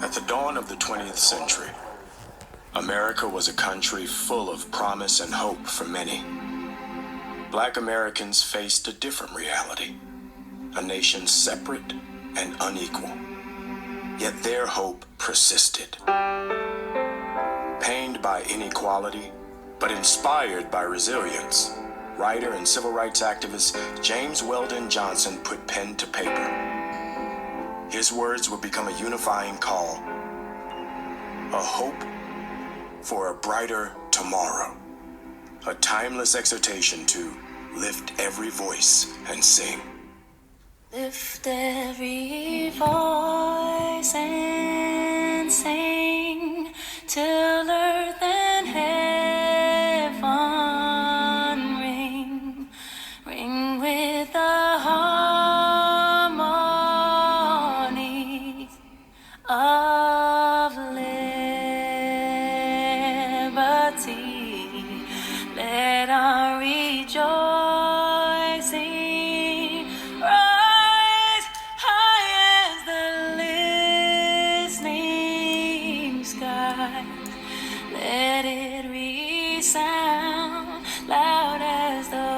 At the dawn of the 20th century, America was a country full of promise and hope for many. Black Americans faced a different reality, a nation separate and unequal. Yet their hope persisted. Pained by inequality, but inspired by resilience, writer and civil rights activist James Weldon Johnson put pen to paper. His words would become a unifying call, a hope for a brighter tomorrow, a timeless exhortation to lift every voice and sing. Lift every voice and sing till earth and heaven ring, ring with the harmony of liberty. Let our rejoicing rise high as the listening sky. Let it resound loud as the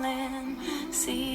rolling sea.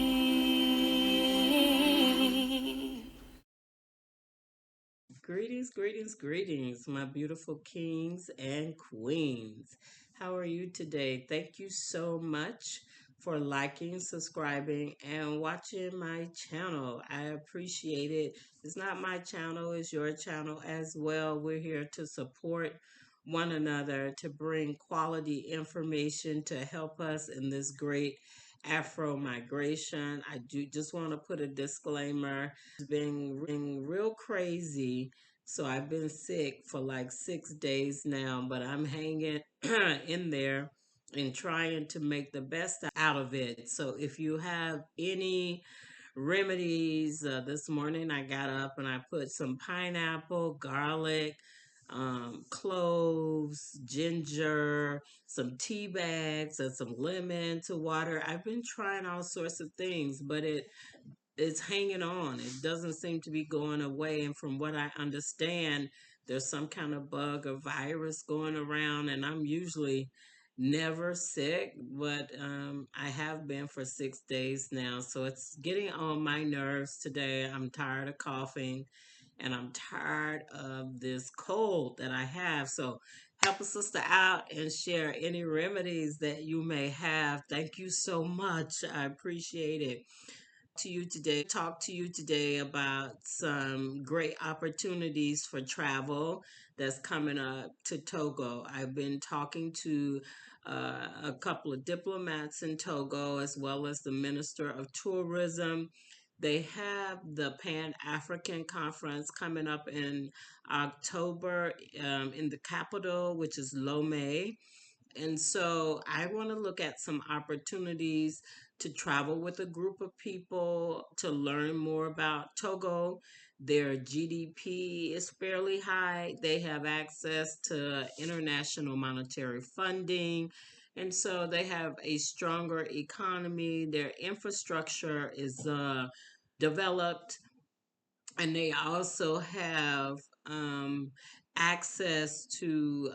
Greetings, greetings, greetings, my beautiful kings and queens. How are you today? Thank you so much for liking, subscribing, and watching my channel. I appreciate it. It's not my channel, it's your channel as well. We're here to support one another, to bring quality information to help us in this great Afro migration. I do just want to put a disclaimer. It's been real crazy. So I've been sick for like 6 days now, but I'm hanging in there and trying to make the best out of it. So if you have any remedies, this morning I got up and I put some pineapple, garlic, cloves, ginger, some tea bags, and some lemon to water. I've been trying all sorts of things, but it's hanging on. It doesn't seem to be going away. And from what I understand, there's some kind of bug or virus going around, and I'm usually never sick, but I have been for 6 days now. So it's getting on my nerves today. I'm tired of coughing and I'm tired of this cold that I have. So help a sister out and share any remedies that you may have. Thank you so much. I appreciate it. Talk to you today about some great opportunities for travel that's coming up to Togo. I've been talking to a couple of diplomats in Togo as well as the Minister of Tourism. They have the Pan African Conference coming up in October in the capital, which is Lomé. And so I want to look at some opportunities to travel with a group of people to learn more about Togo. Their GDP is fairly high. They have access to international monetary funding. And so they have a stronger economy. Their infrastructure is developed, and they also have access to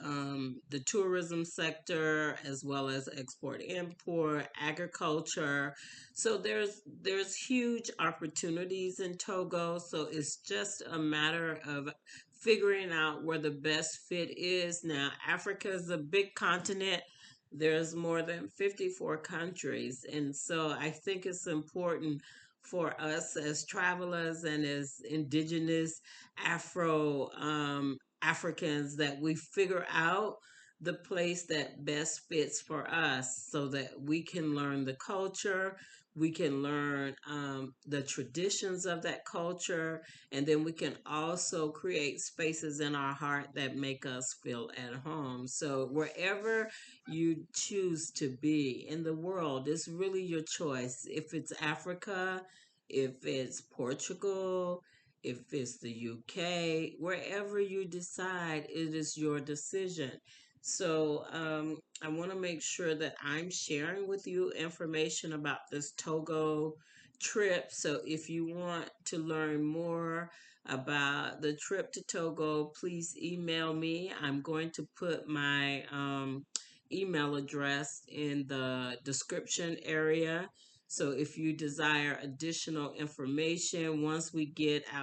the tourism sector as well as export import agriculture. So there's huge opportunities in Togo, so it's just a matter of figuring out where the best fit is. Now Africa is a big continent. There's more than 54 countries, and so I think it's important for us as travelers and as indigenous Afro Africans that we figure out the place that best fits for us so that we can learn the culture, we can learn the traditions of that culture, and then we can also create spaces in our heart that make us feel at home. So wherever you choose to be in the world, it's really your choice. If it's Africa, if it's Portugal, if it's the UK, wherever you decide, it is your decision. So I want to make sure that I'm sharing with you information about this Togo trip. So if you want to learn more about the trip to Togo, please email me. I'm going to put my email address in the description area. So if you desire additional information, once we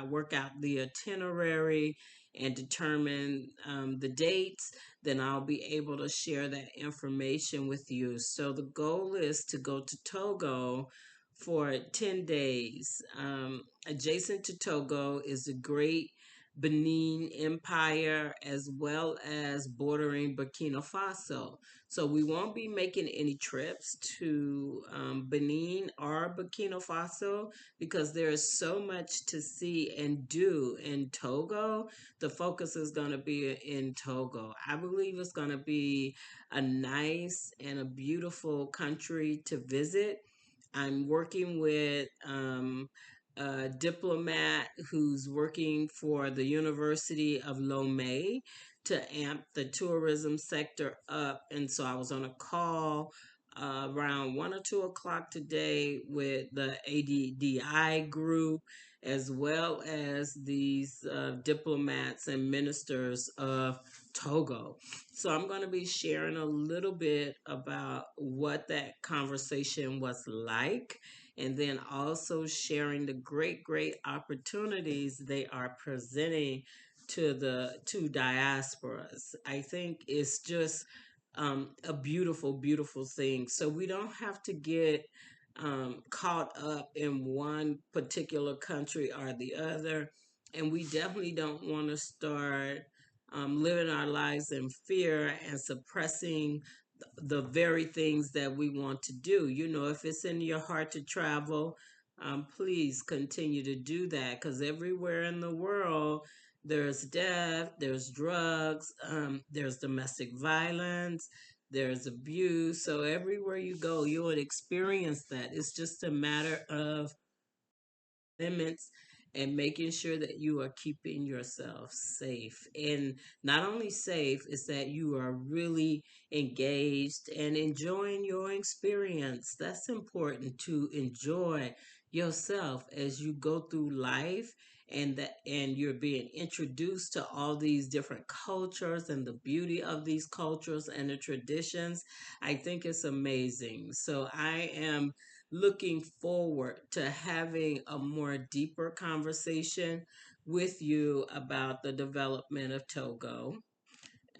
work out the itinerary and determine the dates, then I'll be able to share that information with you. So the goal is to go to Togo for 10 days. Adjacent to Togo is the Great Benin Empire as well as bordering Burkina Faso. So we won't be making any trips to Benin or Burkina Faso because there is so much to see and do in Togo. The focus is going to be in Togo. I believe it's going to be a nice and a beautiful country to visit. I'm working with a diplomat who's working for the University of Lomé to amp the tourism sector up. And so I was on a call around 1 or 2 o'clock today with the ADDI group, as well as these diplomats and ministers of Togo. So I'm going to be sharing a little bit about what that conversation was like, and then also sharing the great opportunities they are presenting to the two diasporas. I think it's just a beautiful thing. So we don't have to get caught up in one particular country or the other. And we definitely don't want to start living our lives in fear and suppressing the very things that we want to do. You know, if it's in your heart to travel, please continue to do that because everywhere in the world, there's death, there's drugs, there's domestic violence, there's abuse. So everywhere you go, you would experience that. It's just a matter of limits and making sure that you are keeping yourself safe. And not only safe, is that you are really engaged and enjoying your experience. That's important, to enjoy yourself as you go through life, and you're being introduced to all these different cultures and the beauty of these cultures and the traditions. I think it's amazing. So I am looking forward to having a more deeper conversation with you about the development of Togo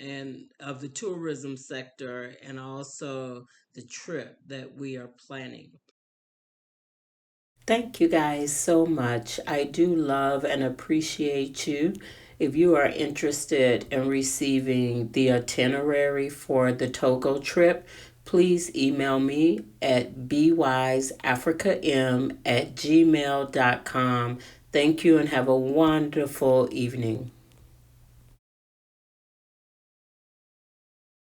and of the tourism sector, and also the trip that we are planning. Thank you guys so much. I do love and appreciate you. If you are interested in receiving the itinerary for the Togo trip, please email me at bwiseafricam@gmail.com. Thank you and have a wonderful evening.